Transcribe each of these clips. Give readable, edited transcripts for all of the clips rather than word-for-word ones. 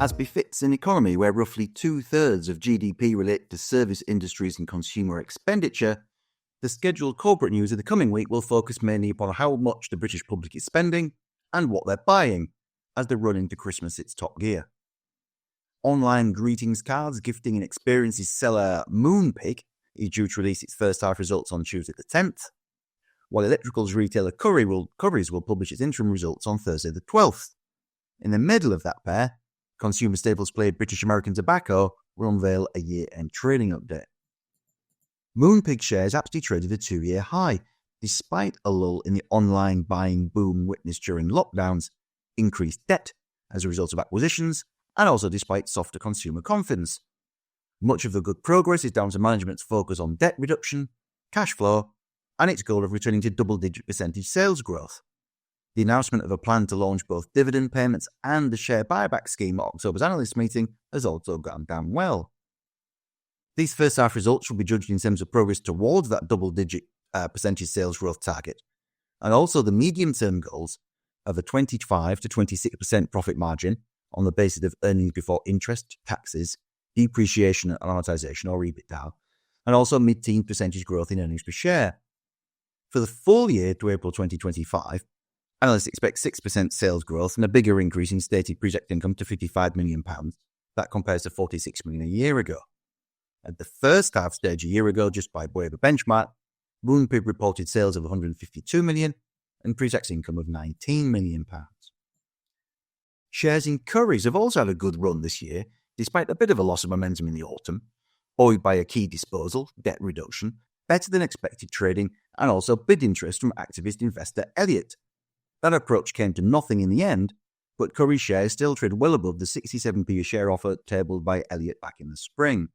As befits an economy where roughly 2/3 of GDP relate to service industries and consumer expenditure, the scheduled corporate news of the coming week will focus mainly upon how much the British public is spending and what they're buying as they run into Christmas its top gear. Online greetings cards gifting and experiences seller Moonpig is due to release its first half results on Tuesday the 10th, while electricals retailer Currys will publish its interim results on Thursday the 12th. In the middle of that pair, consumer staples player British American Tobacco will unveil a year-end trading update. Moonpig shares actually traded a 2-year high, despite a lull in the online buying boom witnessed during lockdowns, increased debt as a result of acquisitions, and also despite softer consumer confidence. Much of the good progress is down to management's focus on debt reduction, cash flow, and its goal of returning to double-digit percentage sales growth. The announcement of a plan to launch both dividend payments and the share buyback scheme at October's analyst meeting has also gone down well. These first half results will be judged in terms of progress towards that double-digit percentage sales growth target, and also the medium-term goals of a 25 to 26% profit margin on the basis of earnings before interest, taxes, depreciation and amortization, or EBITDA, and also mid-teen percentage growth in earnings per share. For the full year to April 2025, analysts expect 6% sales growth and a bigger increase in stated pre-tax income to £55 million. That compares to £46 million a year ago. At the first half stage a year ago, just by way of a benchmark, Moonpig reported sales of £152 million and pre-tax income of £19 million. Shares in Currys have also had a good run this year, despite a bit of a loss of momentum in the autumn, buoyed by a key disposal, debt reduction, better than expected trading, and also bid interest from activist investor Elliott. That approach came to nothing in the end, but Currys shares still trade well above the 67p a share offer tabled by Elliott back in the spring.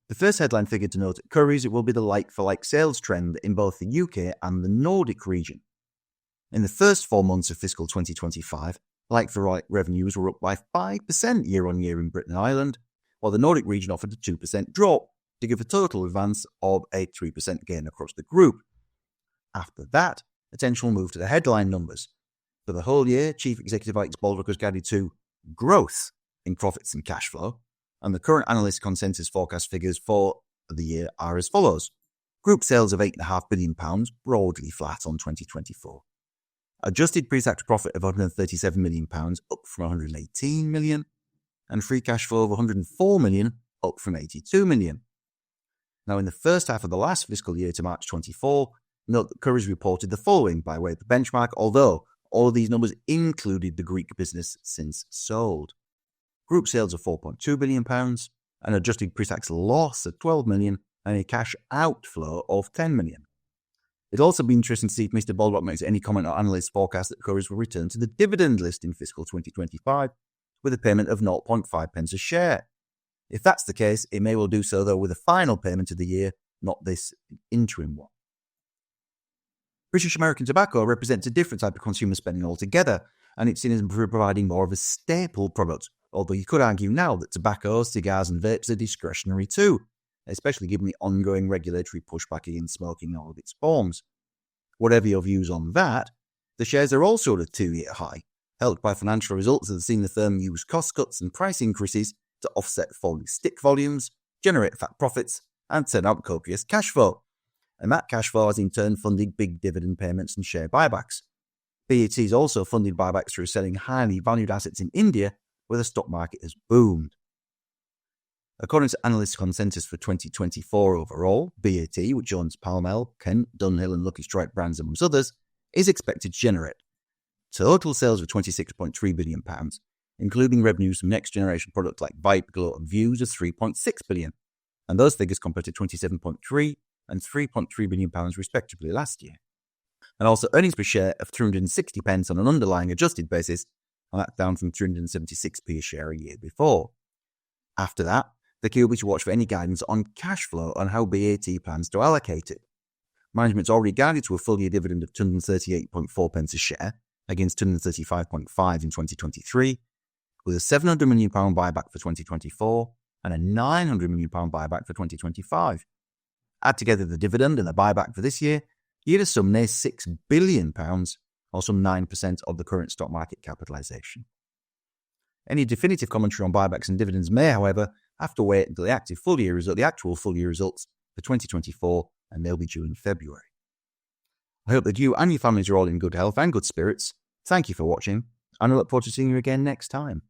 The first headline figure to note at Currys, it will be the like-for-like sales trend in both the UK and the Nordic region. In the first 4 months of fiscal 2025, like-for-like revenues were up by 5% year-on-year in Britain and Ireland, while the Nordic region offered a 2% drop to give a total advance of a 3% gain across the group. After that, attention will move to the headline numbers. For the whole year, Chief Executive Alex Baldrick has guided to growth in profits and cash flow, and the current analyst consensus forecast figures for the year are as follows. Group sales of £8.5 billion, broadly flat on 2024. Adjusted pre-tax profit of £137 million, up from £118 million, and free cash flow of £104 million, up from £82 million. Now, in the first half of the last fiscal year to March 24, note that Currys reported the following by way of the benchmark, although all of these numbers included the Greek business since sold. Group sales of £4.2 billion, an adjusted pre-tax loss of £12 million, and a cash outflow of £10 million. It'll also be interesting to see if Mr. Baldrick makes any comment on analysts' forecast that Currys will return to the dividend list in fiscal 2025 with a payment of 0.5p a share. If that's the case, it may well do so, though, with a final payment of the year, not this interim one. British American Tobacco represents a different type of consumer spending altogether, and it's seen as providing more of a staple product, although you could argue now that tobacco, cigars and vapes are discretionary too, especially given the ongoing regulatory pushback against smoking in all of its forms. Whatever your views on that, the shares are also at a 2-year high, helped by financial results that have seen the firm use cost cuts and price increases to offset falling stick volumes, generate fat profits, and turn out copious cash flow. And that cash flow has in turn funded big dividend payments and share buybacks. BAT has also funded buybacks through selling highly valued assets in India, where the stock market has boomed. According to analyst consensus for 2024 overall, BAT, which owns Pall Mall, Kent, Dunhill and Lucky Strike brands amongst others, is expected to generate total sales of £26.3 billion, including revenues from next-generation products like Vibe, Glow and Views of £3.6 billion, and those figures compare to £27.3 and £3.3 billion respectively last year. And also earnings per share of 360p on an underlying adjusted basis, and that's down from 376p a share a year before. After that, the key will be to watch for any guidance on cash flow and how BAT plans to allocate it. Management's already guided to a full-year dividend of 238.4p a share, against 235.5 in 2023, with a £700 million buyback for 2024 and a £900 million buyback for 2025. Add together the dividend and the buyback for this year, you'd a sum near £6 billion, or some 9% of the current stock market capitalisation. Any definitive commentary on buybacks and dividends may, however, have to wait until the actual full year results for 2024, and they'll be due in February. I hope that you and your families are all in good health and good spirits. Thank you for watching, and I look forward to seeing you again next time.